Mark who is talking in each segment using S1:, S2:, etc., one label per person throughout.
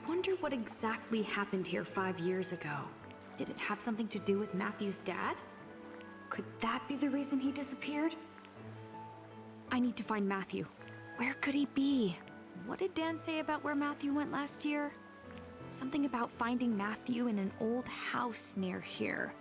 S1: wonder what exactly happened here 5 years ago. Did it have something to do with Matthew's dad? Could that be the reason he disappeared? I need to find Matthew. Where could he be? What did Dan say about where Matthew went last year? Something about finding Matthew in an old house near here.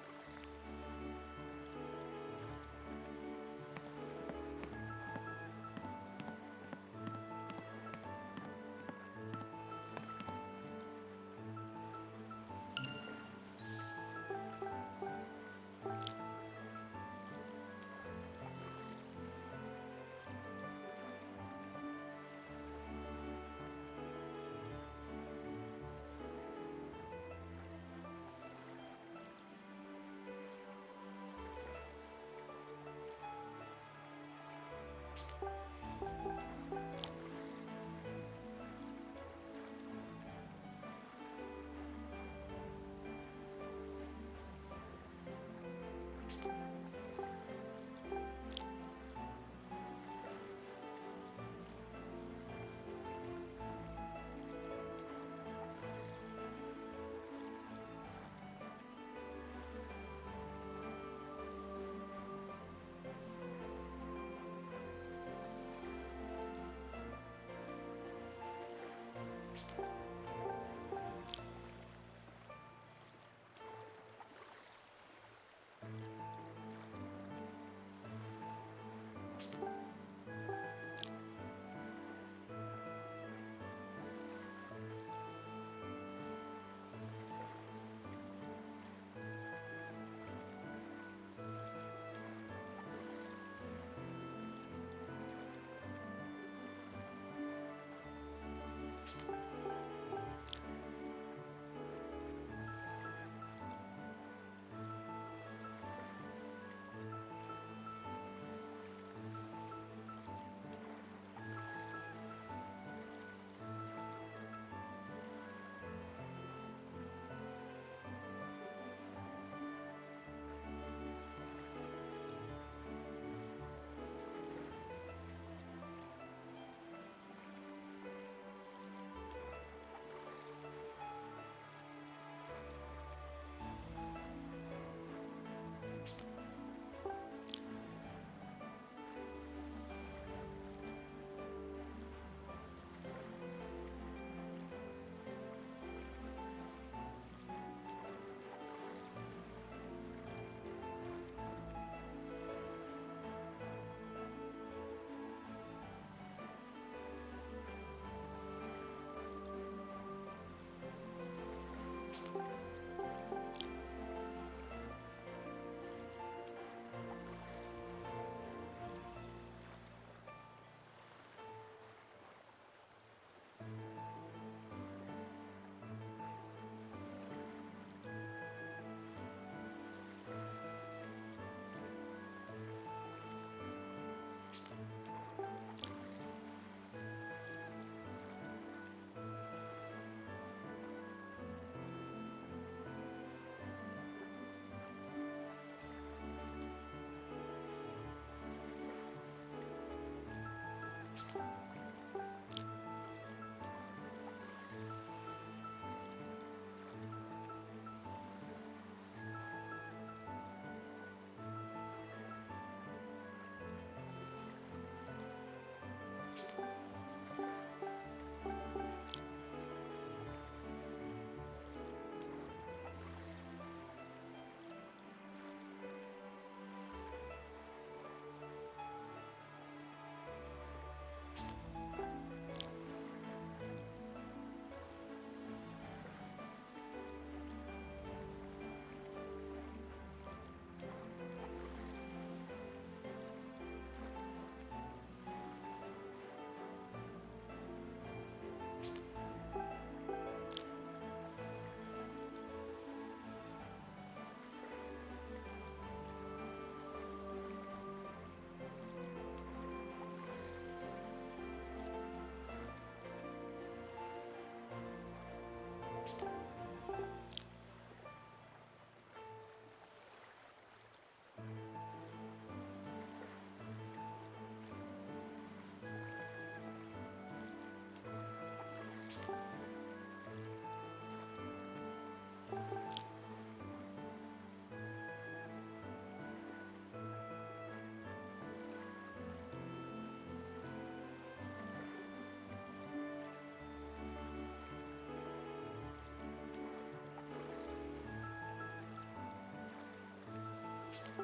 S1: doors.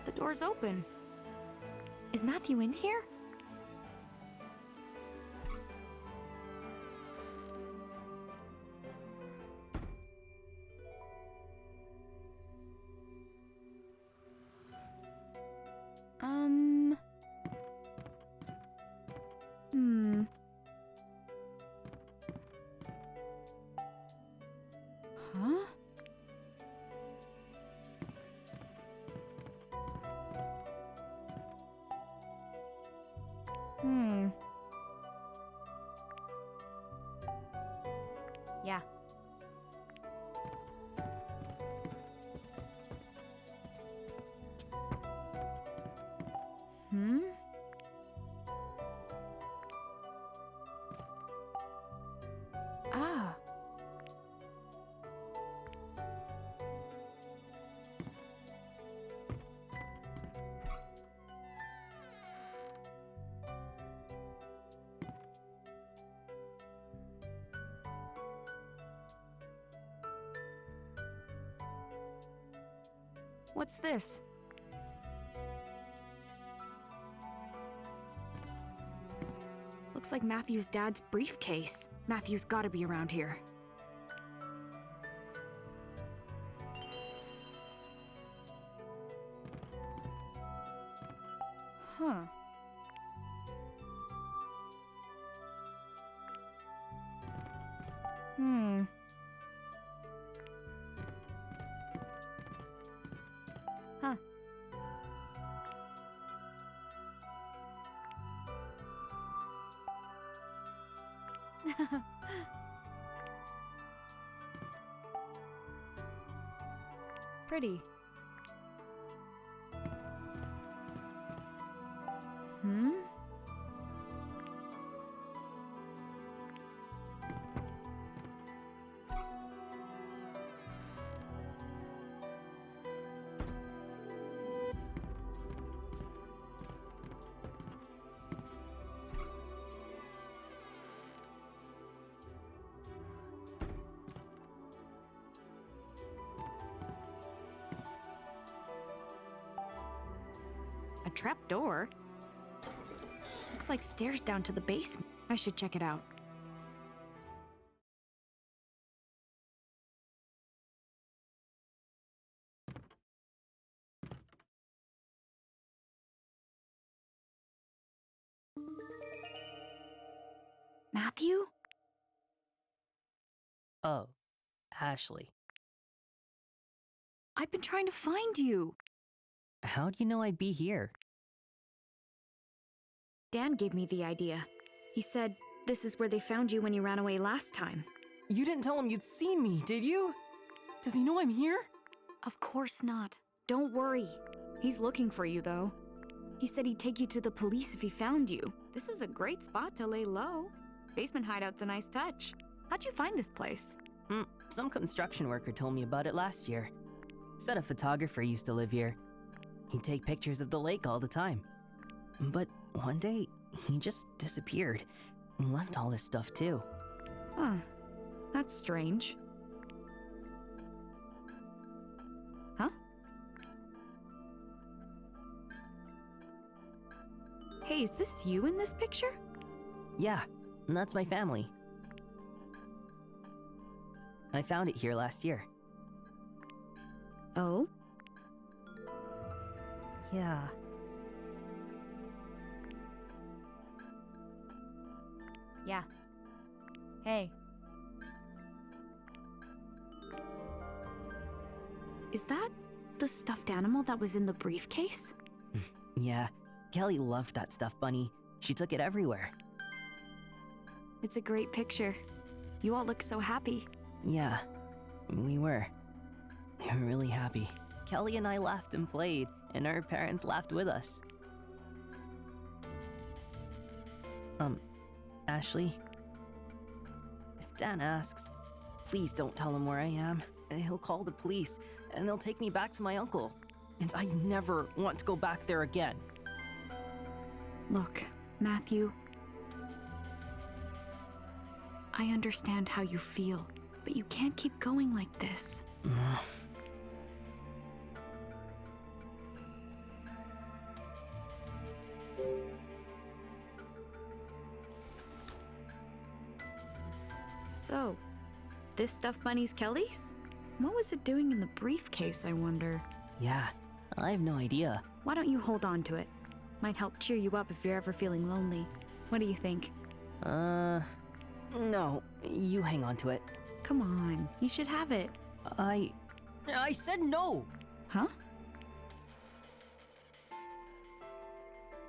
S1: The door's open. Is Matthew in here? Huh? Yeah. Ah. What's this? Looks like Matthew's dad's briefcase. Matthew's gotta be around here. Huh. Huh. Pretty. A trapdoor? Looks like stairs down to the basement. I should check it out. Matthew?
S2: Oh, Ashley.
S1: I've been trying to find you.
S2: How'd you know I'd be here?
S1: Dan gave me the idea. He said, this is where they found you when you ran away last time.
S2: You didn't tell him you'd seen me, did you? Does he know I'm here?
S1: Of course not. Don't worry. He's looking for you, though. He said he'd take you to the police if he found you. This is a great spot to lay low. Basement hideout's a nice touch. How'd you find this place?
S2: Some construction worker told me about it last year. Said a photographer used to live here. He'd take pictures of the lake all the time. But one day, he just disappeared and left all his stuff too.
S1: Huh. That's strange. Huh? Hey, is this you in this picture?
S2: Yeah, and that's my family. I found it here last year.
S1: Oh?
S2: Yeah.
S1: Yeah. Hey. Is that the stuffed animal that was in the briefcase?
S2: Yeah, Kelly loved that stuffed bunny. She took it everywhere.
S1: It's a great picture. You all look so happy.
S2: Yeah, we were. We were really happy. Kelly and I laughed and played, and our parents laughed with us. Ashley? If Dan asks, please don't tell him where I am. He'll call the police, and they'll take me back to my uncle. And I never want to go back there again.
S1: Look, Matthew. I understand how you feel, but you can't keep going like this. So, this stuffed bunny's Kelly's? What was it doing in the briefcase, I wonder?
S2: Yeah, I have no idea.
S1: Why don't you hold on to it? Might help cheer you up if you're ever feeling lonely. What do you think?
S2: No, you hang on to it.
S1: Come on, you should have it.
S2: I said no!
S1: Huh?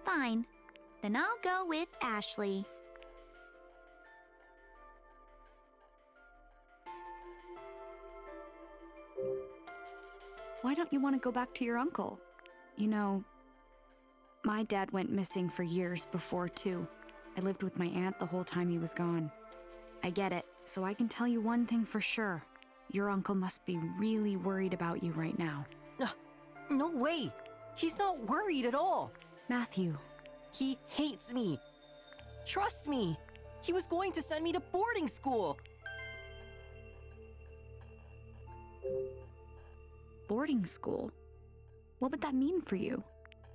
S3: Fine. Then I'll go with Ashley.
S1: Why don't you want to go back to your uncle? You know, my dad went missing for years before, too. I lived with my aunt the whole time he was gone. I get it, so I can tell you one thing for sure. Your uncle must be really worried about you right now.
S2: No way! He's not worried at all!
S1: Matthew.
S2: He hates me! Trust me! He was going to send me to boarding school!
S1: Boarding school? What would that mean for you?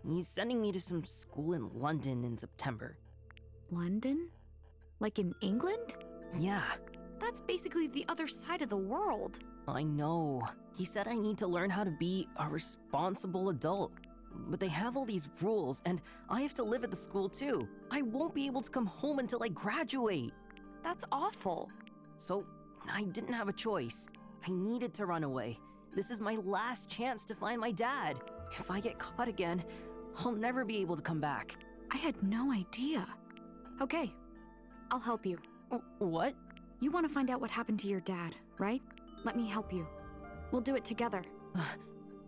S2: He's sending me to some school in London in September.
S1: London? Like in England?
S2: Yeah,
S1: That's basically the other side of the world.
S2: I know. He said I need to learn how to be a responsible adult. But they have all these rules, and I have to live at the school too. I won't be able to come home until I graduate.
S1: That's awful.
S2: So, I didn't have a choice. I needed to run away. This is my last chance to find my dad. If I get caught again, I'll never be able to come back.
S1: I had no idea. Okay, I'll help you.
S2: What?
S1: You want to find out what happened to your dad, right? Let me help you. We'll do it together.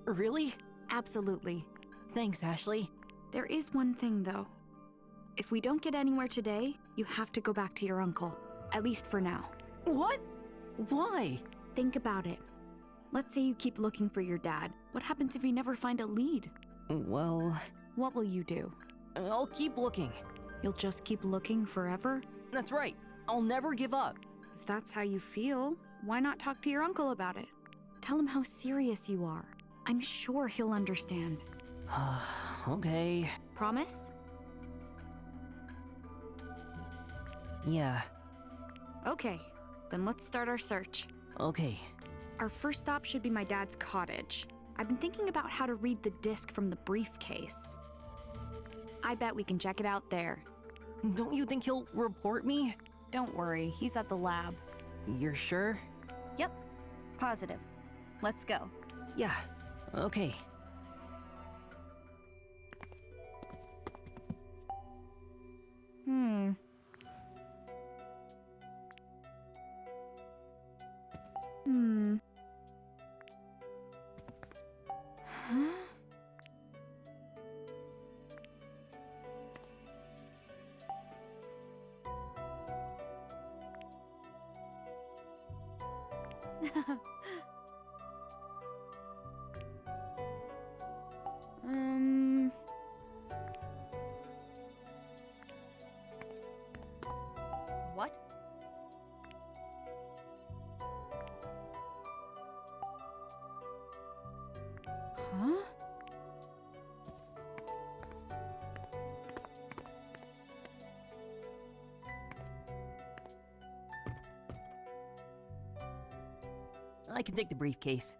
S2: Really?
S1: Absolutely.
S2: Thanks, Ashley.
S1: There is one thing, though. If we don't get anywhere today, you have to go back to your uncle. At least for now.
S2: What? Why?
S1: Think about it. Let's say you keep looking for your dad. What happens if you never find a lead?
S2: Well,
S1: What will you do?
S2: I'll keep looking.
S1: You'll just keep looking forever?
S2: That's right. I'll never give up.
S1: If that's how you feel, why not talk to your uncle about it? Tell him how serious you are. I'm sure he'll understand.
S2: Okay.
S1: Promise?
S2: Yeah.
S1: Okay, then let's start our search.
S2: Okay.
S1: Our first stop should be my dad's cottage. I've been thinking about how to read the disc from the briefcase. I bet we can check it out there.
S2: Don't you think he'll report me?
S1: Don't worry, he's at the lab.
S2: You're sure?
S1: Yep, positive. Let's go.
S2: Yeah. Okay.
S1: Hmm. Huh? What? Huh?
S2: I can take the briefcase.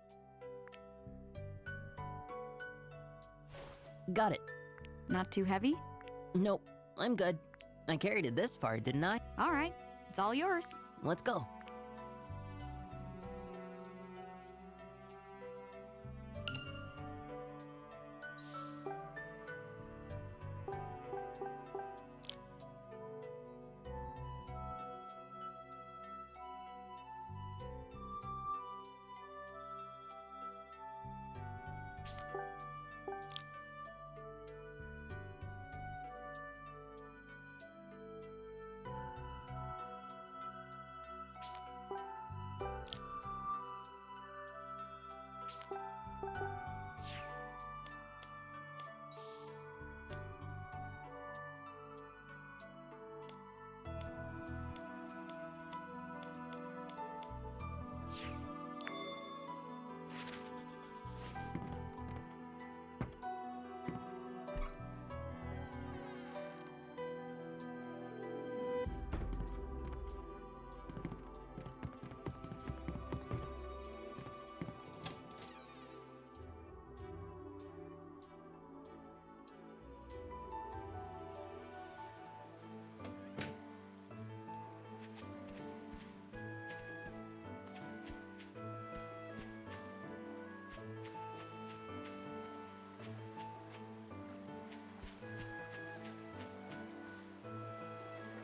S2: Got it.
S1: Not too heavy?
S2: Nope, I'm good. I carried it this far, didn't I?
S1: All right, it's all yours.
S2: Let's go.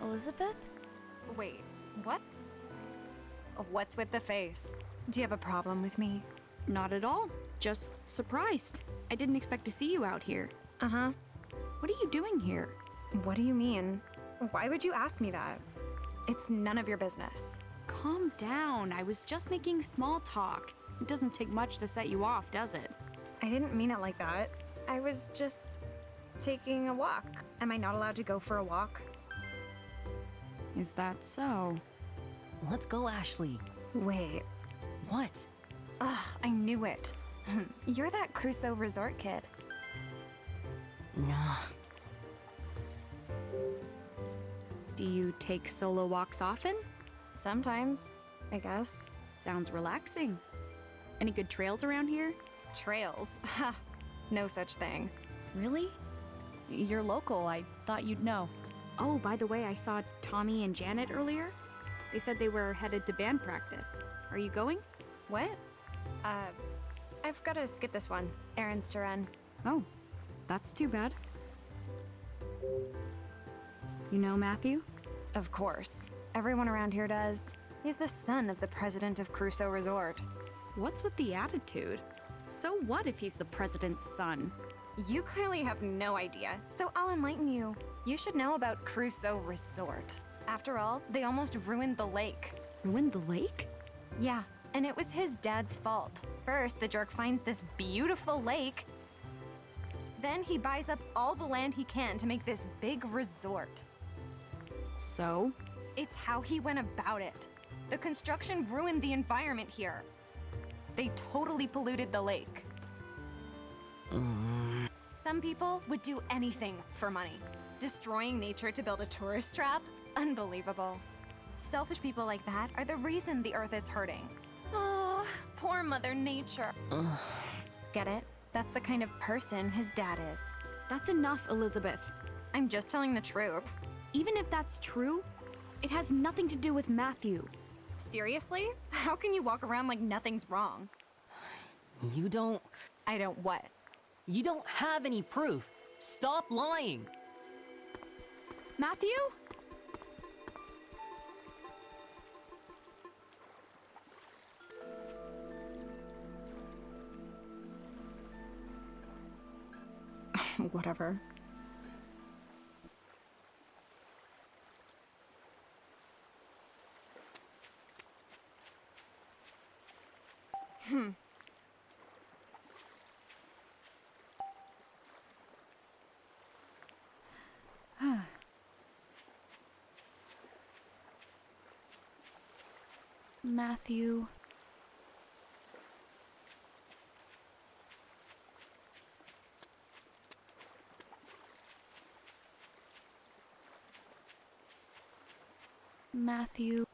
S1: Elizabeth?
S4: Wait, what? What's with the face? Do you have a problem with me?
S1: Not at all. Just surprised. I didn't expect to see you out here.
S4: Uh-huh.
S1: What are you doing here?
S4: What do you mean? Why would you ask me that? It's none of your business.
S1: Calm down. I was just making small talk. It doesn't take much to set you off, does it?
S4: I didn't mean it like that. I was just taking a walk. Am I not allowed to go for a walk?
S1: Is that so?
S2: Let's go, Ashley.
S4: Wait.
S2: What?
S4: Ugh, I knew it. You're that Crusoe resort kid.
S1: Do you take solo walks often?
S4: Sometimes, I guess.
S1: Sounds relaxing. Any good trails around here?
S4: Trails. Ha! No such thing.
S1: Really? You're local. I thought you'd know. Oh, by the way, I saw Tommy and Janet earlier. They said they were headed to band practice. Are you going?
S4: What? I've got to skip this one. Errands to run.
S1: Oh, that's too bad. You know Matthew?
S4: Of course. Everyone around here does. He's the son of the president of Crusoe Resort.
S1: What's with the attitude? So what if he's the president's son?
S4: You clearly have no idea, so I'll enlighten you. You should know about Crusoe Resort. After all, they almost ruined the lake.
S1: Ruined the lake?
S4: Yeah, and it was his dad's fault. First, the jerk finds this beautiful lake. Then he buys up all the land he can to make this big resort.
S1: So?
S4: It's how he went about it. The construction ruined the environment here. They totally polluted the lake. Some people would do anything for money. Destroying nature to build a tourist trap? Unbelievable. Selfish people like that are the reason the Earth is hurting. Oh, poor Mother Nature. Get it? That's the kind of person his dad is.
S1: That's enough, Elizabeth.
S4: I'm just telling the truth.
S1: Even if that's true, it has nothing to do with Matthew.
S4: Seriously? How can you walk around like nothing's wrong?
S2: You don't...
S4: I don't what?
S2: You don't have any proof. Stop lying.
S1: Matthew?
S4: Whatever.
S1: Matthew. Matthew.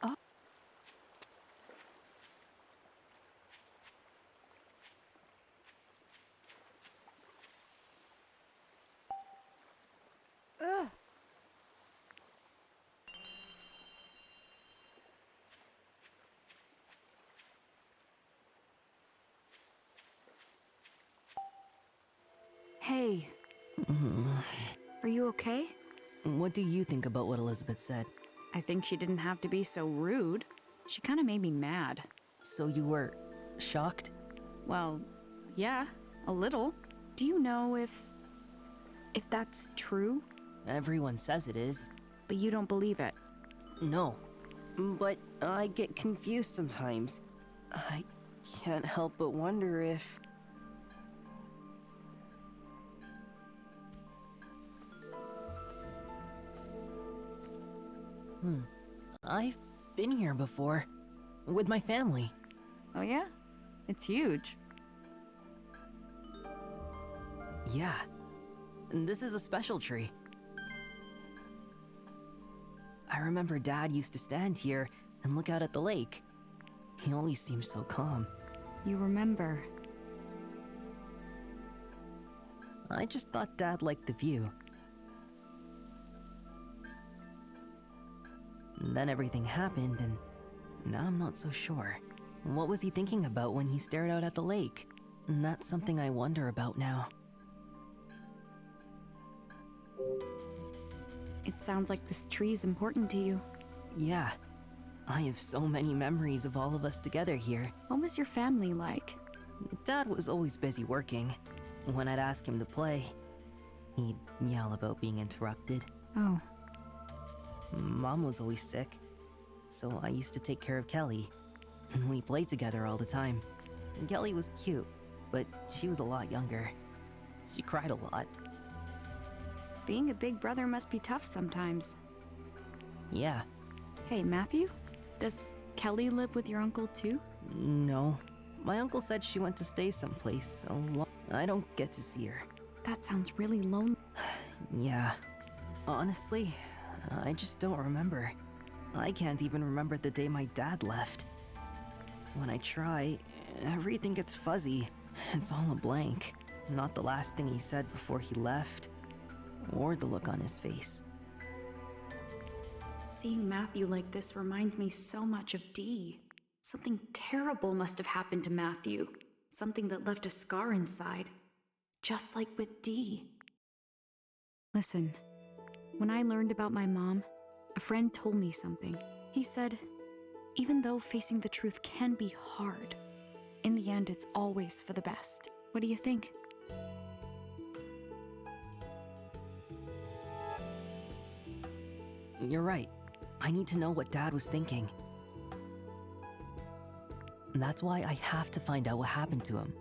S1: Oh. Ugh. Hey. Are you okay?
S2: What do you think about what Elizabeth said?
S1: I think she didn't have to be so rude. She kind of made me mad.
S2: So you were shocked?
S1: Well, yeah, a little. Do you know if that's true?
S2: Everyone says it is.
S1: But you don't believe it.
S2: No. But I get confused sometimes. I can't help but wonder if... I've been here before. With my family.
S1: Oh yeah? It's huge.
S2: Yeah. And this is a special tree. I remember Dad used to stand here and look out at the lake. He always seemed so calm.
S1: You remember.
S2: I just thought Dad liked the view. And then everything happened, and now I'm not so sure. What was he thinking about when he stared out at the lake? And that's something I wonder about now.
S1: It sounds like this tree's important to you.
S2: Yeah. I have so many memories of all of us together here.
S1: What was your family like?
S2: Dad was always busy working. When I'd ask him to play, he'd yell about being interrupted.
S1: Oh.
S2: Mom was always sick, so I used to take care of Kelly. We played together all the time. Kelly was cute, but she was a lot younger. She cried a lot.
S1: Being a big brother must be tough sometimes.
S2: Yeah.
S1: Hey, Matthew? Does Kelly live with your uncle too?
S2: No. My uncle said she went to stay someplace so long. I don't get to see her.
S1: That sounds really lonely.
S2: Yeah. Honestly, I just don't remember. I can't even remember the day my dad left. When I try, everything gets fuzzy. It's all a blank. Not the last thing he said before he left, or the look on his face.
S1: Seeing Matthew like this reminds me so much of Dee. Something terrible must have happened to Matthew. Something that left a scar inside. Just like with Dee. Listen, when I learned about my mom, a friend told me something. He said, even though facing the truth can be hard, in the end it's always for the best. What do you think?
S2: You're right. I need to know what Dad was thinking. That's why I have to find out what happened to him.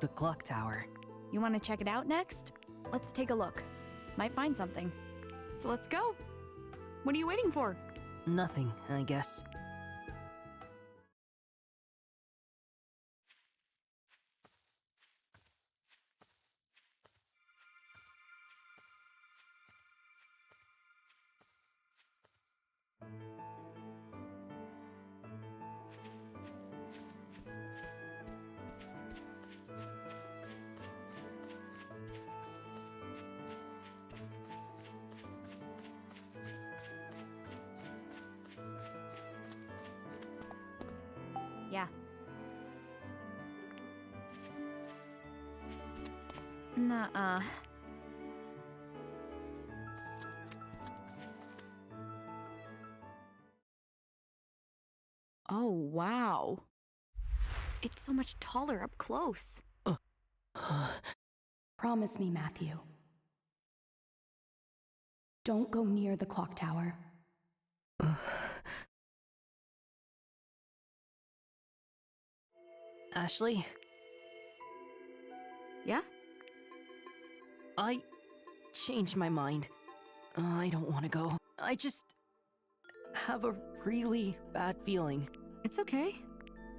S2: The clock tower.
S1: You want to check it out next? Let's take a look. Might find something. So let's go. What are you waiting for?
S2: Nothing, I guess.
S1: Yeah. Nuh-uh. Oh, wow. It's so much taller up close.
S5: Promise me, Matthew. Don't go near the clock tower.
S2: Ashley?
S1: Yeah?
S2: I changed my mind. I don't want to go. I just have a really bad feeling.
S1: It's okay.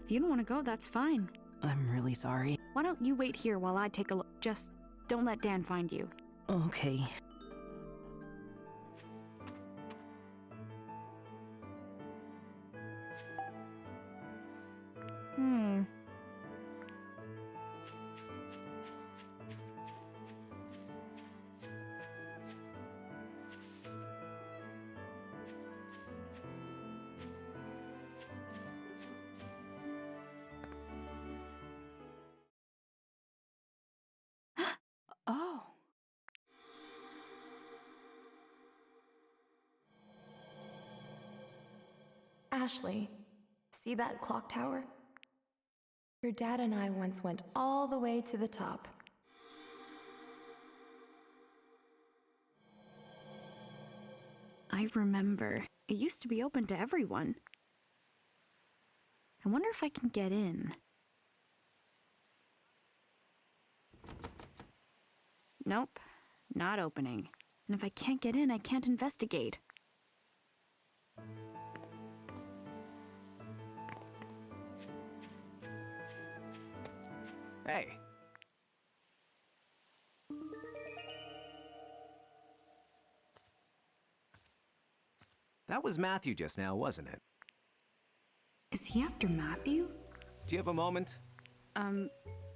S1: If you don't want to go, that's fine.
S2: I'm really sorry.
S1: Why don't you wait here while I take a look? Just don't let Dan find you.
S2: Okay.
S1: Oh.
S5: Ashley, see that clock tower? Your dad and I once went all the way to the top.
S1: I remember. It used to be open to everyone. I wonder if I can get in. Nope, not opening. And if I can't get in, I can't investigate.
S6: Hey. That was Matthew just now, wasn't it?
S1: Is he after Matthew?
S6: Do you have a moment?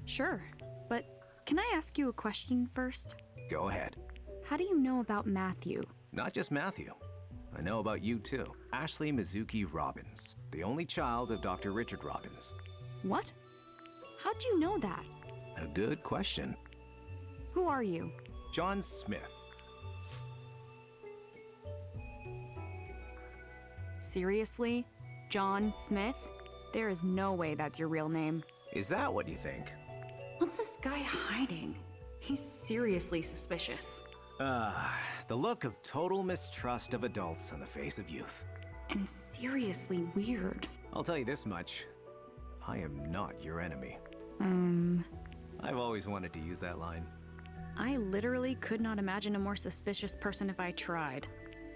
S1: Sure. But can I ask you a question first?
S6: Go ahead.
S1: How do you know about Matthew?
S6: Not just Matthew. I know about you too. Ashley Mizuki Robbins, the only child of Dr. Richard Robbins.
S1: What? How'd you know that?
S6: A good question.
S1: Who are you?
S6: John Smith.
S1: Seriously? John Smith? There is no way that's your real name.
S6: Is that what you think?
S1: What's this guy hiding? He's seriously suspicious.
S6: The look of total mistrust of adults on the face of youth.
S1: And seriously weird.
S6: I'll tell you this much. I am not your enemy. I've always wanted to use that line.
S1: I literally could not imagine a more suspicious person if I tried.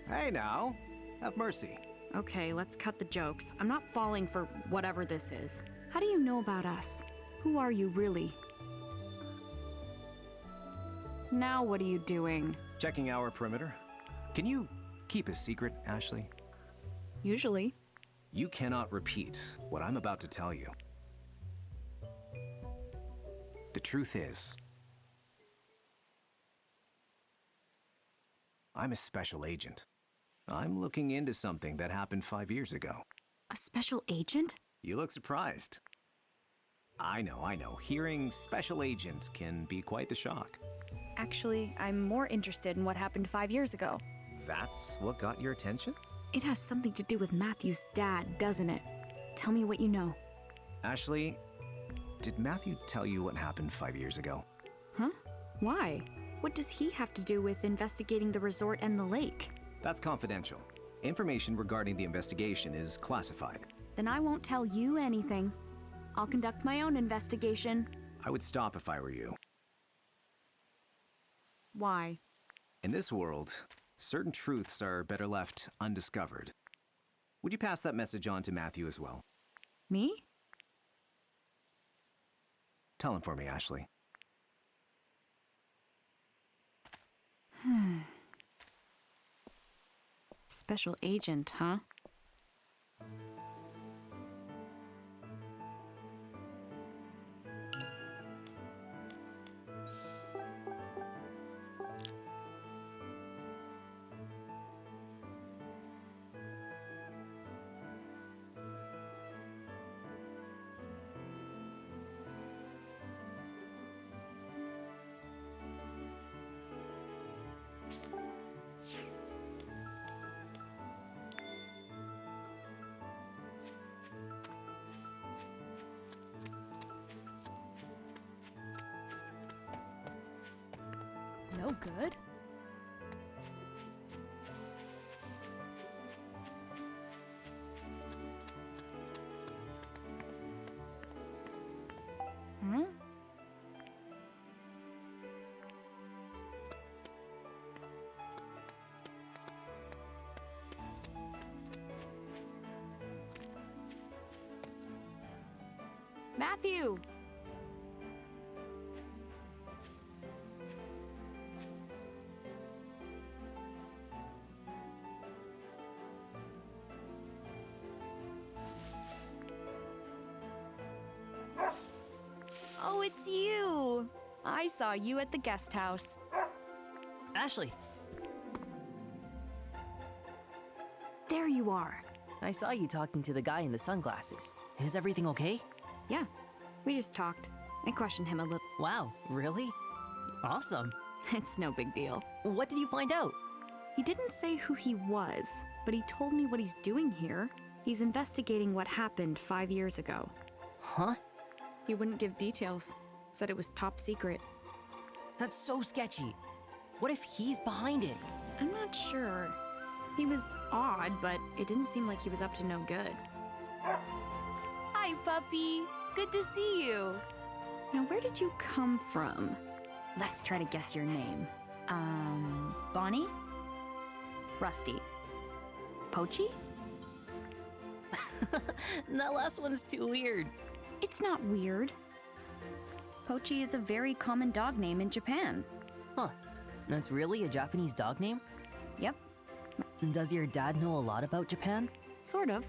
S6: Hey now, have mercy.
S1: Okay, let's cut the jokes. I'm not falling for whatever this is. How do you know about us? Who are you really? Now what are you doing?
S6: Checking our perimeter. Can you keep a secret, Ashley?
S1: Usually.
S6: You cannot repeat what I'm about to tell you. The truth is, I'm a special agent. I'm looking into something that happened 5 years ago.
S1: A special agent?
S6: You look surprised. I know. Hearing special agent can be quite the shock.
S1: Actually, I'm more interested in what happened 5 years ago.
S6: That's what got your attention?
S1: It has something to do with Matthew's dad, doesn't it? Tell me what you know.
S6: Ashley, did Matthew tell you what happened 5 years ago?
S1: Huh? Why? What does he have to do with investigating the resort and the lake?
S6: That's confidential. Information regarding the investigation is classified.
S1: Then I won't tell you anything. I'll conduct my own investigation.
S6: I would stop if I were you.
S1: Why?
S6: In this world, certain truths are better left undiscovered. Would you pass that message on to Matthew as well?
S1: Me?
S6: Tell him for me, Ashley.
S1: Special agent, huh? No good. Huh? Matthew! Oh, it's you! I saw you at the guest house.
S2: Ashley,
S1: There you are.
S2: I saw you talking to the guy in the sunglasses. Is everything okay?
S1: Yeah, we just talked. I questioned him a little.
S2: Wow, really? Awesome.
S1: It's no big deal.
S2: What did you find out?
S1: He didn't say who he was, but he told me what he's doing here. He's investigating what happened 5 years ago.
S2: Huh?
S1: He wouldn't give details. Said it was top secret.
S2: That's so sketchy. What if he's behind it?
S1: I'm not sure. He was odd, but it didn't seem like he was up to no good.
S7: Hi, puppy. Good to see you.
S1: Now, where did you come from? Let's try to guess your name. Bonnie? Rusty? Pochi?
S2: That last one's too weird.
S1: It's not weird. Pochi is a very common dog name in Japan.
S2: Huh. That's really a Japanese dog name?
S1: Yep,
S2: Does your dad know a lot about Japan?
S1: sort of.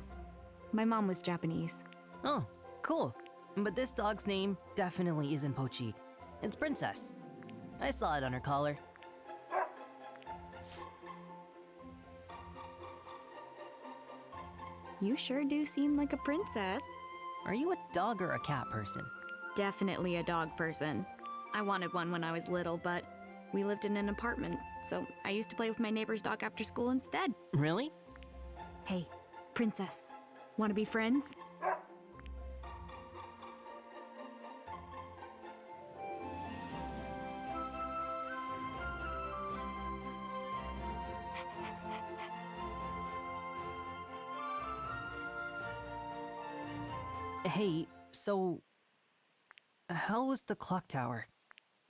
S1: My mom was Japanese.
S2: Oh, cool. But this dog's name definitely isn't Pochi. It's Princess. I saw it on her collar.
S1: You sure do seem like a princess.
S2: Are you a dog or a cat person?
S1: Definitely a dog person. I wanted one when I was little, but we lived in an apartment, so I used to play with my neighbor's dog after school instead.
S2: Really?
S1: Hey, princess. Wanna be friends?
S2: Hey, so... how was the clock tower?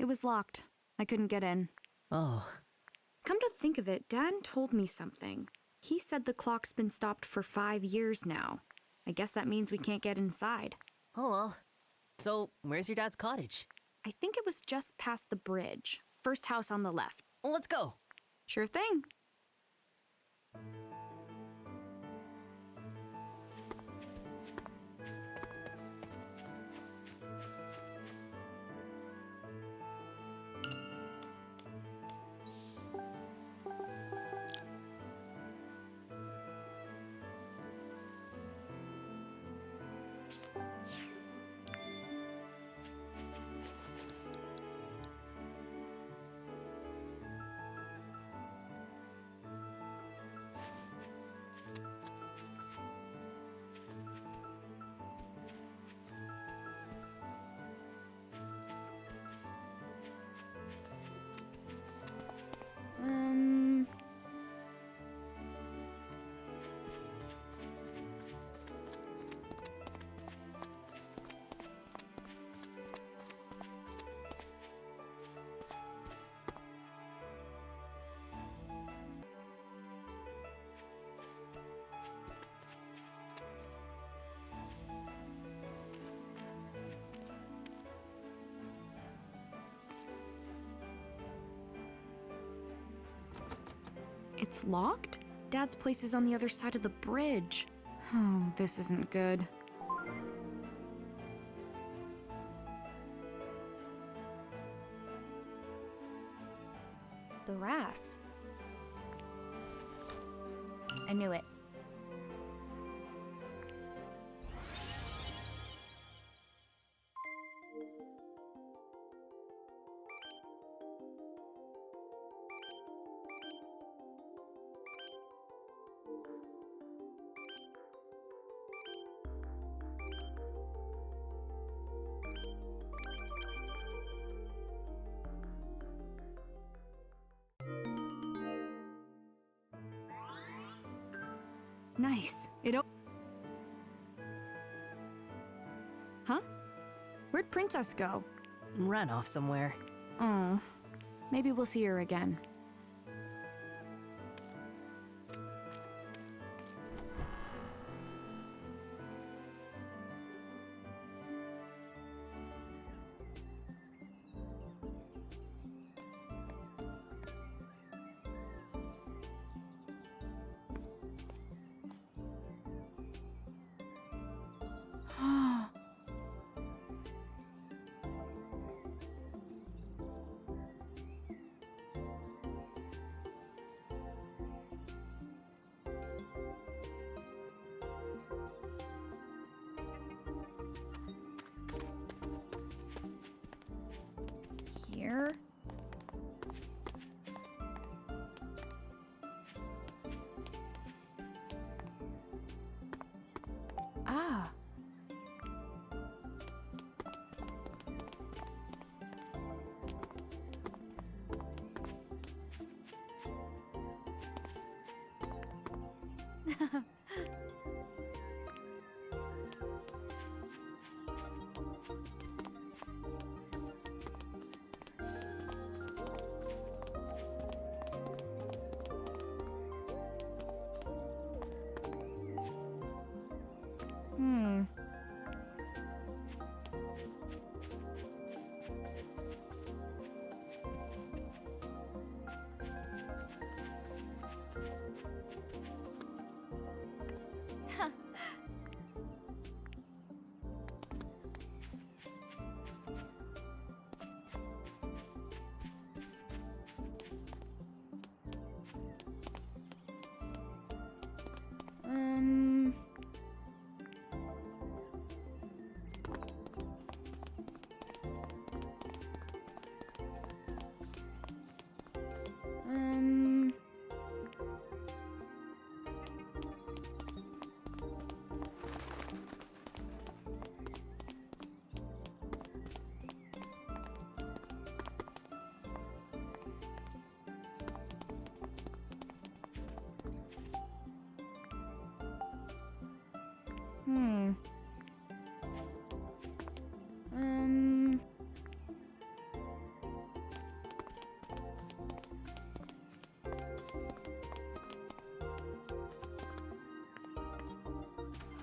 S1: It was locked. I couldn't get in.
S2: Oh,
S1: Come to think of it, Dan told me something. He said the clock's been stopped for 5 years now. I guess that means we can't get inside.
S2: oh well. So, where's your dad's cottage?
S1: I think it was just past the bridge. First house on the left.
S2: Well, let's go.
S1: Sure thing. It's locked? Dad's place is on the other side of the bridge. Oh, this isn't good. The RAS.
S3: I knew it.
S1: Nice. Huh? Where'd Princess go?
S2: Ran off somewhere.
S1: Oh. Maybe we'll see her again.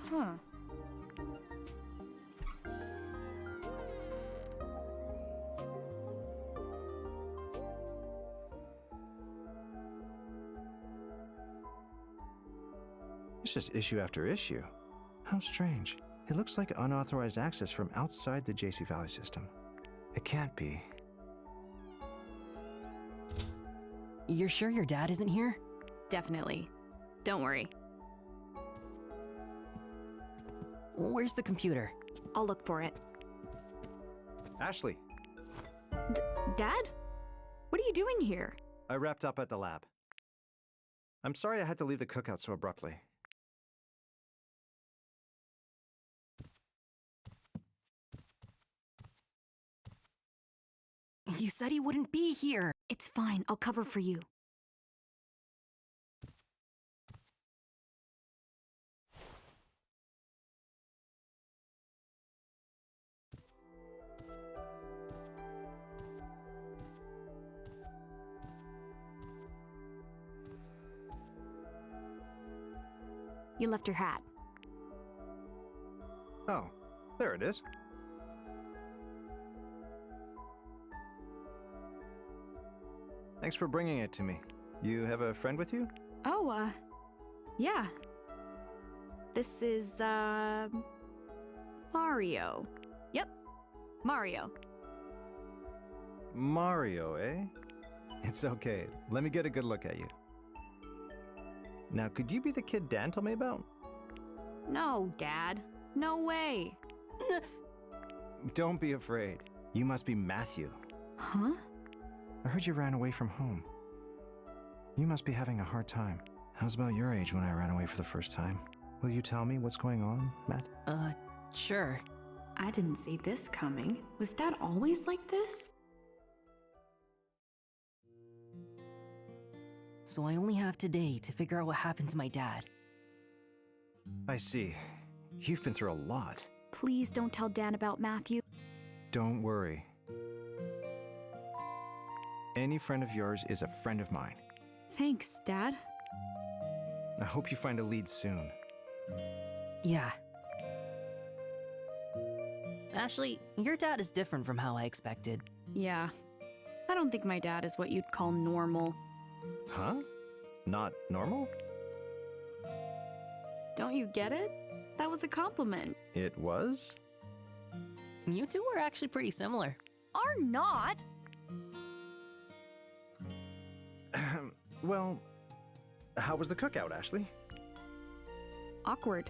S5: Huh.
S8: It's just issue after issue. How strange. It looks like unauthorized access from outside the JC Valley system. It can't be.
S2: You're sure your dad isn't here?
S1: Definitely. Don't worry.
S2: Where's the computer?
S1: I'll look for it.
S8: Ashley,
S1: Dad? What are you doing here?
S8: I wrapped up at the lab. I'm sorry I had to leave the cookout so abruptly.
S2: You said he wouldn't be here.
S1: It's fine. I'll cover for you. You left your hat.
S8: Oh, there it is. Thanks for bringing it to me. You have a friend with you?
S1: Oh, yeah. This is, Mario. Yep, Mario.
S8: Mario, eh? It's okay. Let me get a good look at you. Now, could you be the kid Dan told me about?
S1: No, Dad. No way.
S8: Don't be afraid. You must be Matthew.
S1: Huh?
S8: I heard you ran away from home. You must be having a hard time. I was about your age when I ran away for the first time. Will you tell me what's going on, Matt?
S2: Sure.
S1: I didn't see this coming. Was Dad always like this?
S2: So I only have today to figure out what happened to my dad.
S8: I see. You've been through a lot.
S1: Please don't tell Dan about Matthew.
S8: Don't worry. Any friend of yours is a friend of mine.
S1: Thanks, Dad.
S8: I hope you find a lead soon.
S2: Yeah. Ashley, your dad is different from how I expected.
S1: Yeah. I don't think my dad is what you'd call normal.
S8: Huh? Not normal?
S1: Don't you get it? That was a compliment.
S8: It was?
S2: You two are actually pretty similar.
S4: Are not.
S8: Well, how was the cookout, Ashley?
S1: Awkward.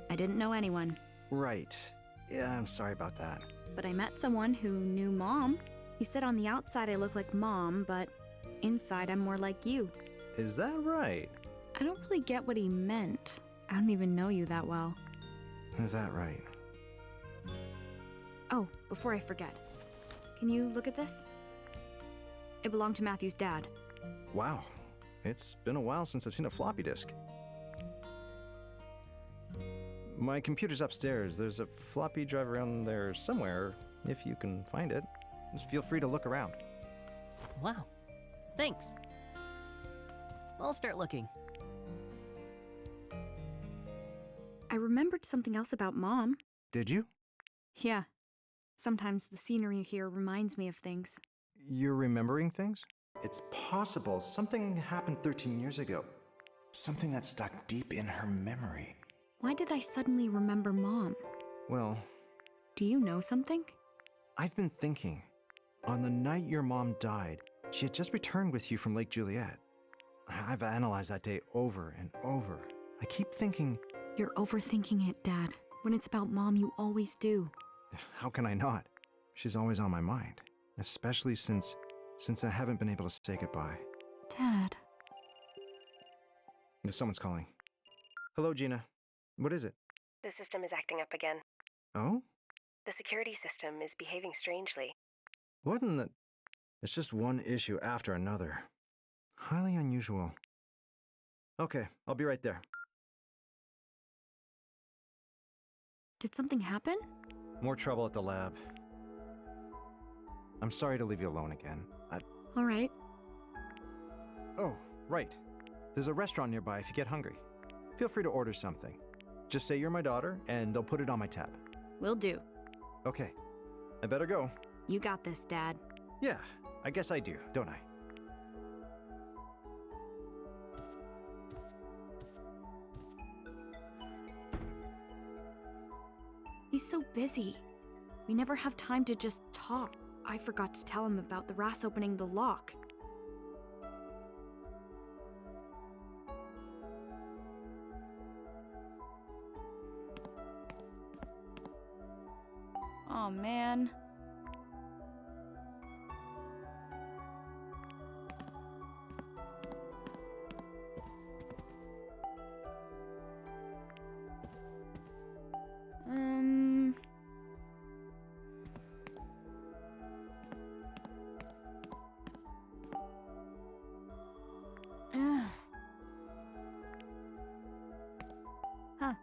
S1: I didn't know anyone,
S8: Right. Yeah, I'm sorry about that.
S1: but I met someone who knew Mom. He said on the outside I look like Mom, but inside I'm more like you.
S8: Is that right?
S1: I don't really get what he meant. I don't even know you that well.
S8: Is that right?
S1: Oh, before I forget. Can you look at this? It belonged to Matthew's dad.
S8: Wow. It's been a while since I've seen a floppy disk. My computer's upstairs. There's a floppy drive around there somewhere, if you can find it. Just feel free to look around.
S2: Wow. Thanks. I'll start looking.
S1: I remembered something else about Mom.
S8: Did you?
S1: Yeah. Sometimes the scenery here reminds me of things.
S8: You're remembering things? It's possible something happened 13 years ago. Something that stuck deep in her memory.
S1: Why did I suddenly remember Mom?
S8: Well,
S1: Do you know something?
S8: I've been thinking. On the night your mom died, she had just returned with you from Lake Juliet. I've analyzed that day over and over. I keep thinking,
S1: You're overthinking it, Dad. When it's about Mom, you always do.
S8: how can I not? She's always on my mind, especially since I haven't been able to say goodbye.
S1: Dad.
S8: Someone's calling. Hello, Gina. What is it?
S9: The system is acting up again.
S8: Oh?
S9: The security system is behaving strangely.
S8: What in the... It's just one issue after another. Highly unusual. Okay, I'll be right there.
S1: Did something happen?
S8: More trouble at the lab. I'm sorry to leave you alone again.
S1: All right.
S8: Oh, right. There's a restaurant nearby if you get hungry. Feel free to order something. Just say you're my daughter, and they'll put it on my tab.
S1: Will do.
S8: Okay. I better go.
S1: You got this, Dad.
S8: Yeah, I guess I do, don't I?
S1: He's so busy. We never have time to just talk. I forgot to tell him about the Ras opening the lock. Oh man. Huh.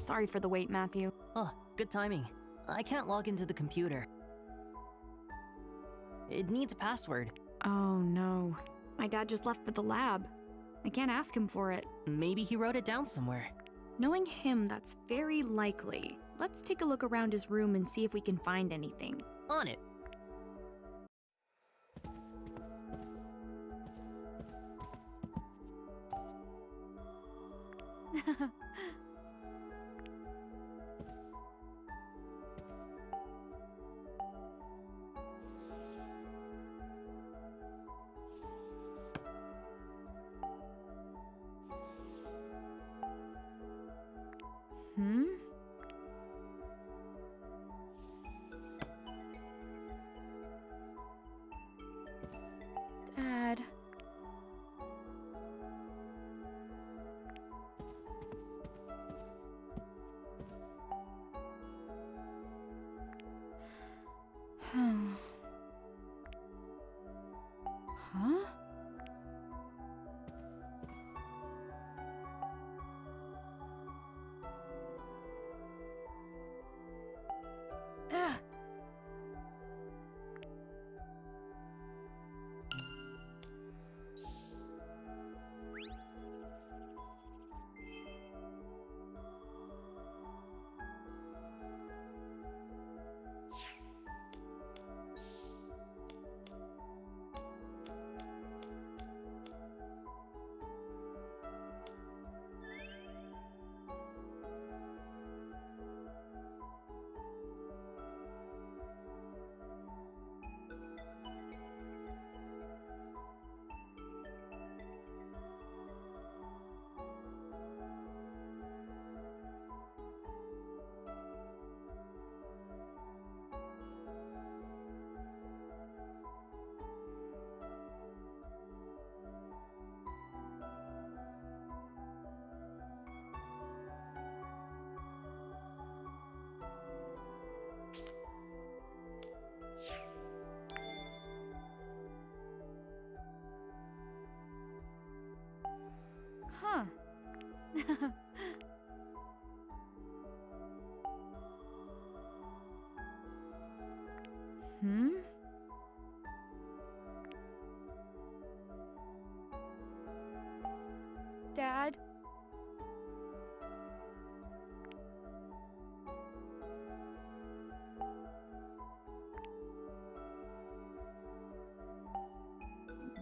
S1: Sorry for the wait, Matthew.
S2: Oh, good timing. I can't log into the computer. It needs a password.
S1: Oh no. My dad just left for the lab. I can't ask him for it.
S2: Maybe he wrote it down somewhere.
S1: Knowing him, that's very likely. Let's take a look around his room and see if we can find anything.
S2: On it.
S1: Hmm? Dad. Hmm? Dad?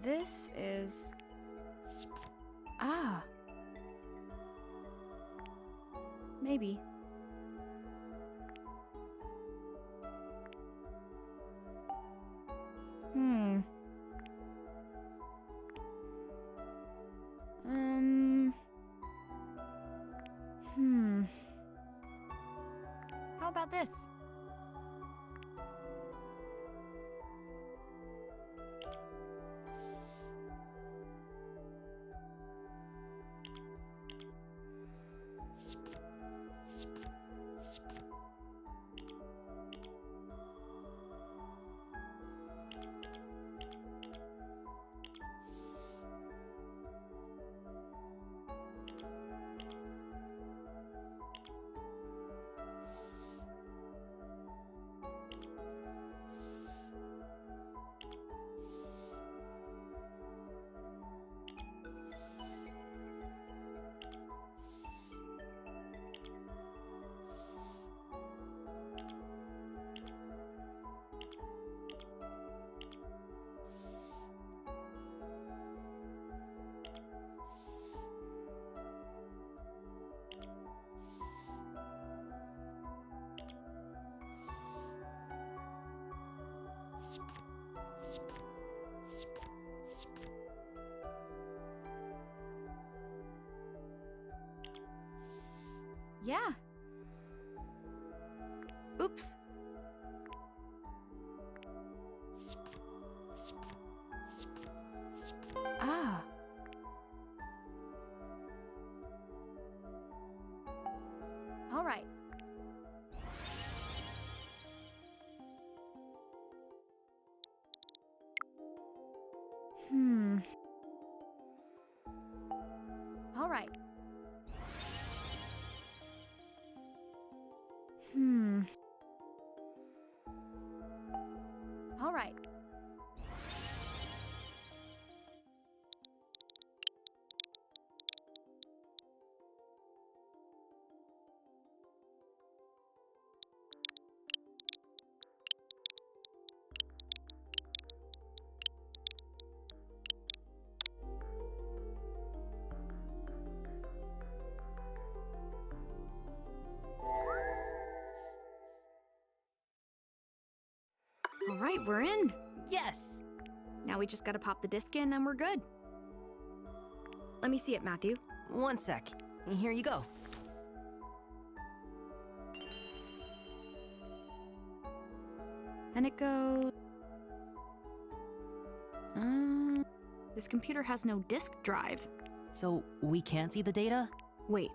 S1: This is... Ah. Maybe. Hmm. How about this? Yeah. Oops. Ah. All right. All right. All right. All right, we're in.
S2: Yes!
S1: Now we just gotta pop the disc in and we're good. Let me see it, Matthew.
S2: One sec. Here you go.
S1: And it goes... This computer has no disk drive.
S2: So we can't see the data?
S1: Wait.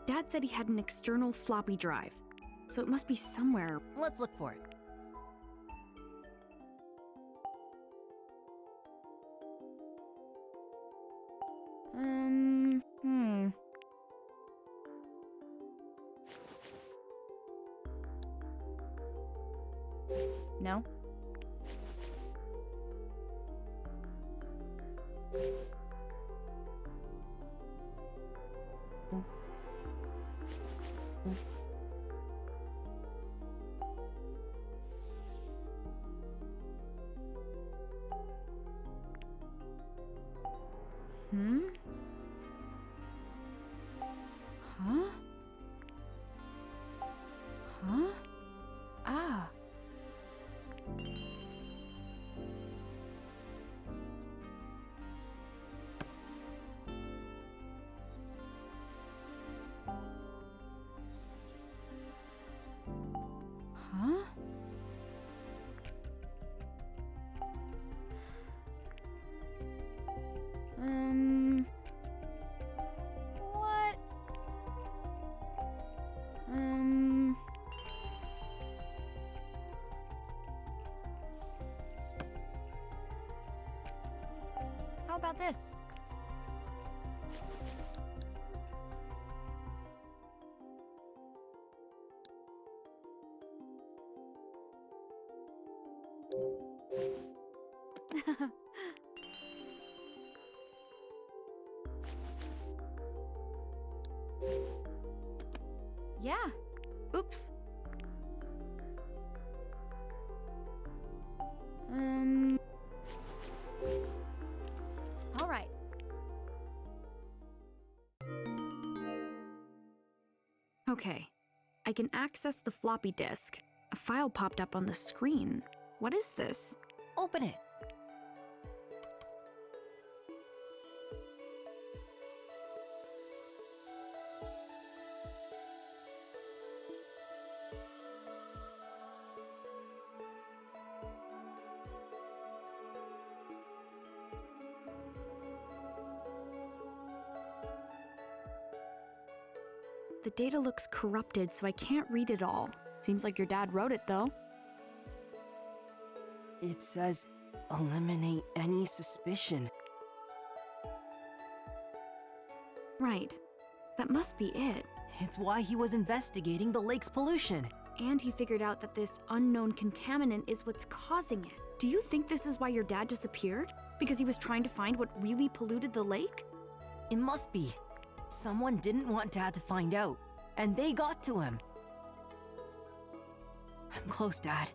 S1: Dad said he had an external floppy drive. So it must be somewhere.
S2: Let's look for it.
S1: No? Huh? Huh? Ah. Huh? What? How about this? Yeah. Oops. All right. Okay. I can access the floppy disk. A file popped up on the screen. What is this?
S2: Open it.
S1: The data looks corrupted, so I can't read it all. Seems like your dad wrote it, though.
S2: It says, eliminate any suspicion.
S1: Right. That must be it.
S2: It's why he was investigating the lake's pollution.
S1: And he figured out that this unknown contaminant is what's causing it. Do you think this is why your dad disappeared? Because he was trying to find what really polluted the lake?
S2: It must be. Someone didn't want Dad to find out, and they got to him. I'm close, Dad.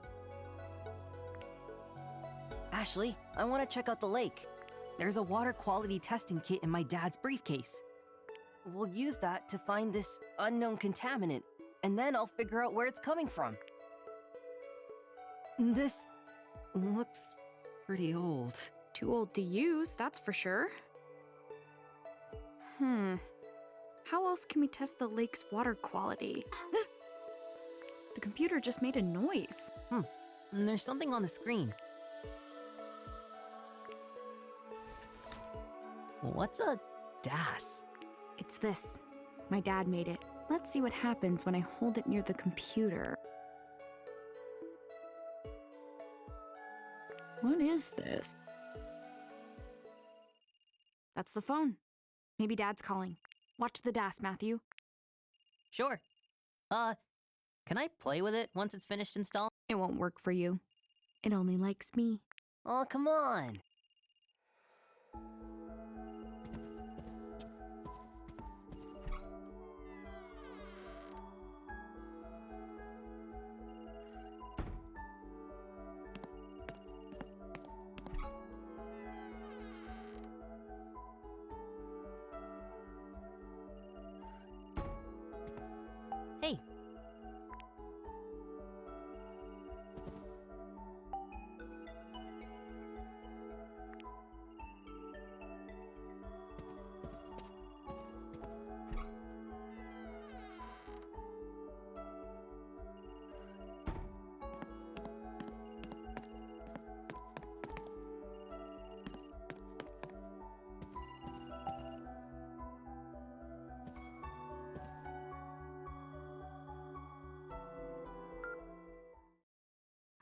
S2: Ashley, I want to check out the lake. There's a water quality testing kit in my dad's briefcase. We'll use that to find this unknown contaminant, and then I'll figure out where it's coming from. This looks pretty old.
S1: Too old to use, that's for sure. How else can we test the lake's water quality? The computer just made a noise.
S2: And there's something on the screen. What's a DAS?
S1: It's this. My dad made it. Let's see what happens when I hold it near the computer. What is this? That's the phone. Maybe Dad's calling. Watch the DAS, Matthew.
S2: Sure. Can I play with it once it's finished installing?
S1: It won't work for you. It only likes me.
S2: Oh, come on. Hey.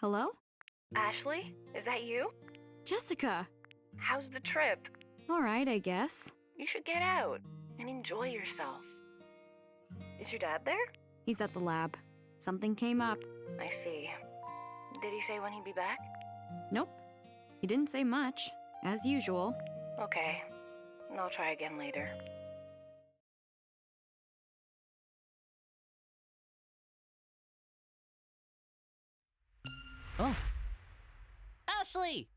S1: Hello?
S9: Ashley, is that you?
S1: Jessica!
S9: How's the trip?
S1: All right, I guess.
S9: You should get out and enjoy yourself. Is your dad there?
S1: He's at the lab. Something came up.
S9: I see. Did he say when he'd be back?
S1: Nope. He didn't say much, as usual.
S9: Okay. I'll try again later.
S2: Oh. Ashley!